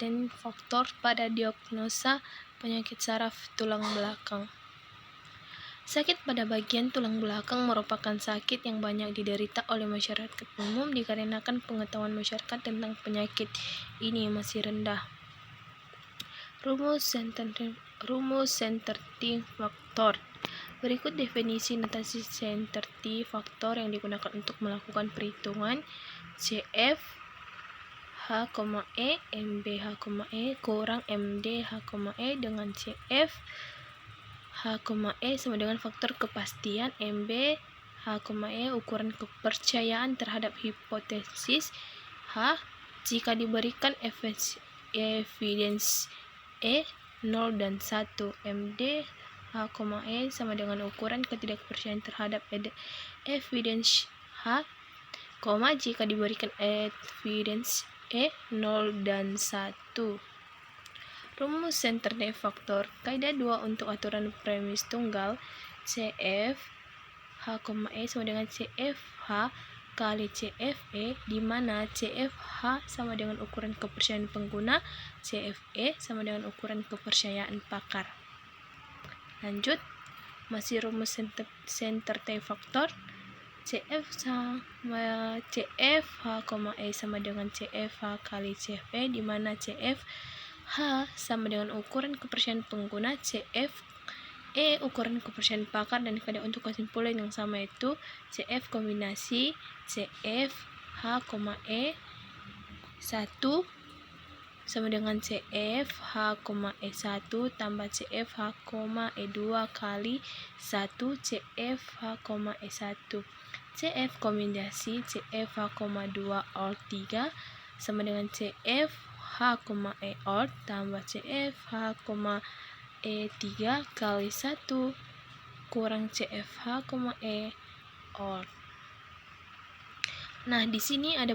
certain faktor pada diagnosa penyakit saraf tulang belakang. Sakit pada bagian tulang belakang merupakan sakit yang banyak diderita oleh masyarakat umum dikarenakan pengetahuan masyarakat tentang penyakit ini masih rendah. Rumus senterti faktor. Berikut definisi notasi senterti faktor yang digunakan untuk melakukan perhitungan CF H,E MB H,E kurang MD H,E dengan CF H,E sama dengan faktor kepastian MB H,E ukuran kepercayaan terhadap hipotesis H jika diberikan evidence E 0 dan 1 MD H,E sama dengan ukuran ketidakpercayaan terhadap evidence H, jika diberikan evidence E 0 dan 1. Rumus senterti faktor. Kaidah 2 untuk aturan premis tunggal CF H,E sama dengan CF H kali CF E, di mana CF H sama dengan ukuran kepercayaan pengguna, CF E sama dengan ukuran kepercayaan pakar. Lanjut, masih rumus senterti faktor. CF H,E sama dengan CF H kali CF E, di mana CF H sama dengan ukuran kepercayaan pengguna, CF E ukuran kepercayaan pakar, dan kaidah untuk kesimpulan yang sama itu CF kombinasi CF H,E 1 sama dengan CF H,E 1 tambah CF H,E 2 kali 1 CF H,E 1. CF kombinasi CF H,2 OR 3 sama dengan CF H,E OR tambah CF H,E 3 kali 1 kurang CF H,E OR. Nah, di sini ada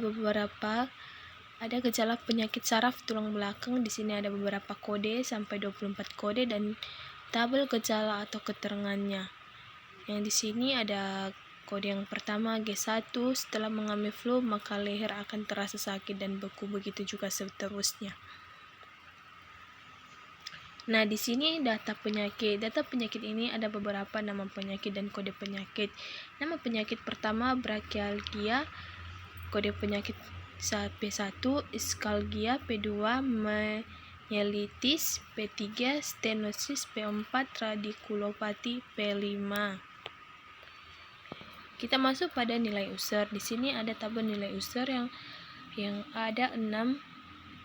gejala penyakit saraf tulang belakang. Di sini ada beberapa kode sampai 24 kode dan tabel gejala atau keterangannya. Yang di sini ada kode yang pertama G1, setelah mengalami flu maka leher akan terasa sakit dan beku, begitu juga seterusnya. Nah, di sini data penyakit. Data penyakit ini ada beberapa nama penyakit dan kode penyakit. Nama penyakit pertama brachialgia, kode penyakit P1 iskalgia, P2 myelitis, P3 stenosis, P4 radikulopati, P5. Kita masuk pada nilai user. Di sini ada tabel nilai user yang ada 6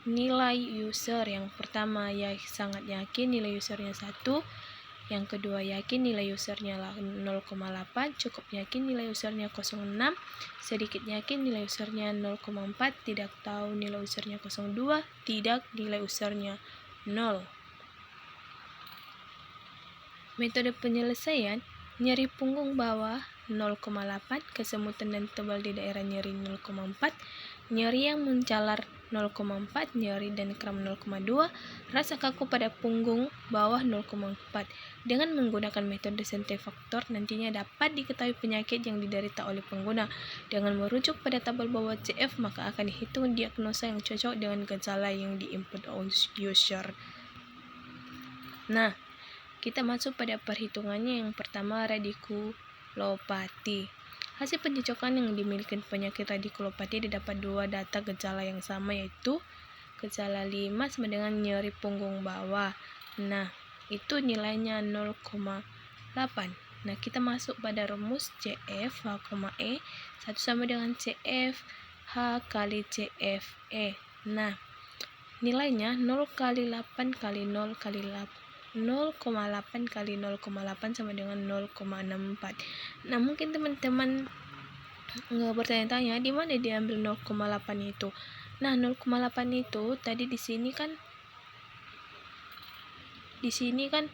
nilai user. Yang pertama ya sangat yakin nilai usernya 1, yang kedua yakin nilai usernya 0,8, cukup yakin nilai usernya 0,6, sedikit yakin nilai usernya 0,4, tidak tahu nilai usernya 0,2, tidak nilai usernya 0. Metode penyelesaian: nyeri punggung bawah 0,8, kesemutan dan tebal di daerah nyeri 0,4, nyeri yang mencalar 0,4, nyeri dan kram 0,2, rasa kaku pada punggung bawah 0,4. Dengan menggunakan metode senterti faktor nantinya dapat diketahui penyakit yang diderita oleh pengguna. Dengan merujuk pada tabel bawah CF maka akan dihitung diagnosa yang cocok dengan gejala yang di-input user. Nah, kita masuk pada perhitungannya. Yang pertama radikulopati. Hasil pencocokan yang dimiliki penyakit radikulopati didapat dua data gejala yang sama, yaitu gejala 5 sama dengan nyeri punggung bawah. Nah, itu nilainya 0,8. Nah, kita masuk pada rumus CF H,E 1 sama dengan CF H kali CF E. Nah, nilainya 0 kali 8 kali 0 kali 8. 0,8 kali 0,8 sama dengan 0,64. Nah, mungkin teman-teman bertanya-tanya di mana diambil 0,8 itu. Nah, 0,8 itu tadi di sini kan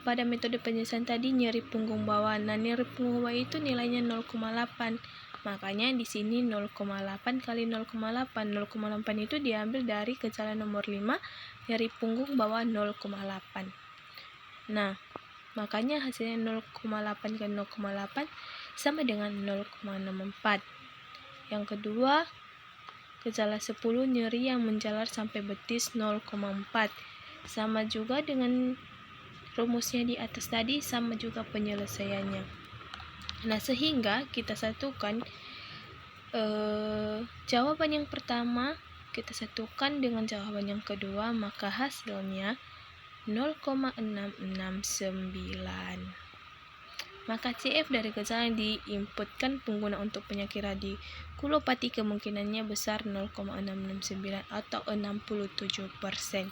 pada metode penyelesaian tadi nyeri punggung bawah. Nah, nyeri punggung bawah itu nilainya 0,8. Makanya di sini 0,8 kali 0,8. 0,8 itu diambil dari gejala nomor 5, nyeri punggung bawah 0,8. Nah, makanya hasilnya 0,8 kali 0,8 sama dengan 0,64. Yang kedua, Gejala 10, nyeri yang menjalar sampai betis 0,4. Sama juga dengan rumusnya di atas tadi, sama juga penyelesaiannya. Nah, sehingga kita satukan jawaban yang pertama kita satukan dengan jawaban yang kedua, maka hasilnya 0,669. Maka CF dari gejala yang diinputkan pengguna untuk penyakit radikulopati kemungkinannya besar 0,669 atau 67%.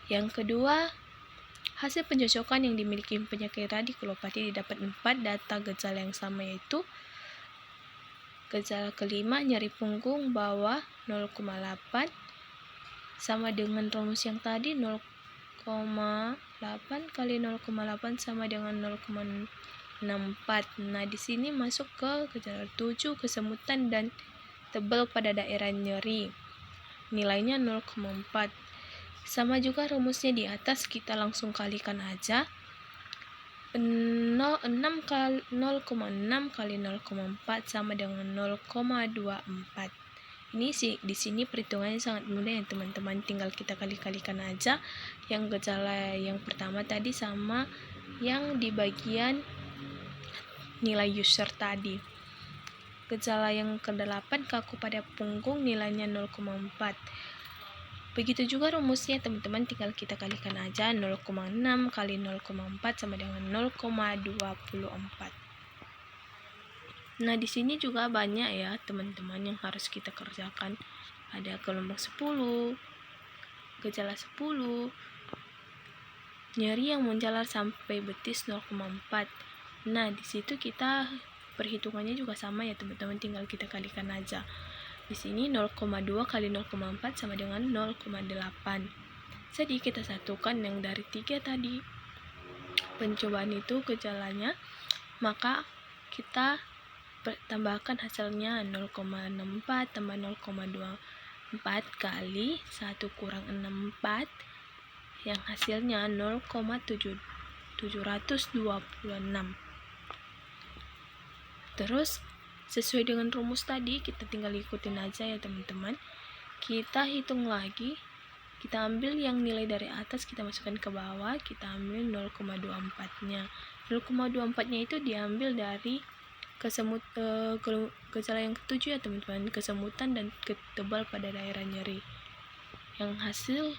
Yang kedua, hasil pencocokan yang dimiliki penyakit radikulopati didapat 4 data gejala yang sama, yaitu gejala kelima nyeri punggung bawah 0,8 sama dengan rumus yang tadi 0,8 kali 0,8 sama dengan 0,64. Nah, di sini masuk ke gejala 7, kesemutan dan tebal pada daerah nyeri. Nilainya 0,4. Sama juga rumusnya di atas, kita langsung kalikan aja. 0,6 kali 0,4 sama dengan 0,24. Ini sih di sini perhitungannya sangat mudah ya teman-teman, tinggal kita kali-kalikan aja yang gejala yang pertama tadi sama yang di bagian nilai user tadi. Gejala yang ke-8 kaku pada punggung nilainya 0,4. Begitu juga rumusnya teman-teman, tinggal kita kalikan aja 0,6 kali 0,4 sama dengan 0,24. Nah, di sini juga banyak ya teman-teman yang harus kita kerjakan. Ada kelompok 10, gejala 10, nyeri yang menjalar sampai betis 0,4. Nah, di situ kita perhitungannya juga sama ya teman-teman, tinggal kita kalikan aja. Di sini 0,2 kali 0,4 sama dengan 0,8. Jadi kita satukan yang dari 3 tadi pencobaan itu gejalanya, maka kita tambahkan hasilnya 0,64 tambah 0,24 kali 1 kurang 64 yang hasilnya 0,726. Terus sesuai dengan rumus tadi kita tinggal ikutin aja ya teman-teman. Kita hitung lagi, kita ambil yang nilai dari atas kita masukkan ke bawah, kita ambil 0,24 nya. 0,24 nya itu diambil dari gejala yang ketujuh ya teman-teman, kesemutan dan ketebal pada daerah nyeri. Yang hasil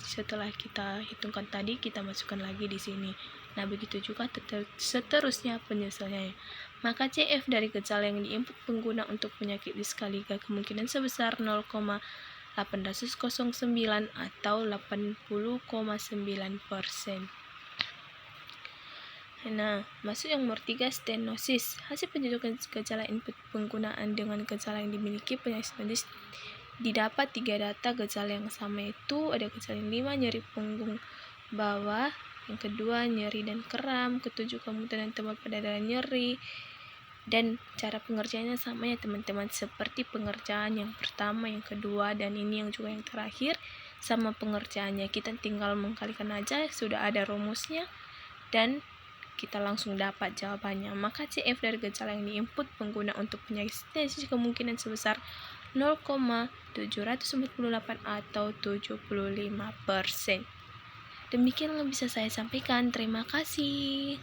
setelah kita hitungkan tadi kita masukkan lagi di sini. Nah, begitu juga seterusnya penyelesaiannya. Maka CF dari gejala yang diinput pengguna untuk penyakit diskaliga kemungkinan sebesar 0,809 atau 80,9%. Nah, masuk yang nomor 3, stenosis. Hasil pencocokan gejala input penggunaan dengan gejala yang dimiliki penyakit stenosis didapat 3 data gejala yang sama, itu ada gejala yang 5 nyeri punggung bawah, yang kedua nyeri dan kram, ketujuh kemudian tebal pada daerah nyeri. Dan cara pengerjaannya sama ya teman-teman, seperti pengerjaan yang pertama, yang kedua, dan ini yang juga yang terakhir sama pengerjaannya. Kita tinggal mengkalikan aja, sudah ada rumusnya dan kita langsung dapat jawabannya. Maka CF dari gejala yang diinput pengguna untuk penyakit stenosis kemungkinan sebesar 0,748 atau 75%. Demikian yang bisa saya sampaikan. Terima kasih.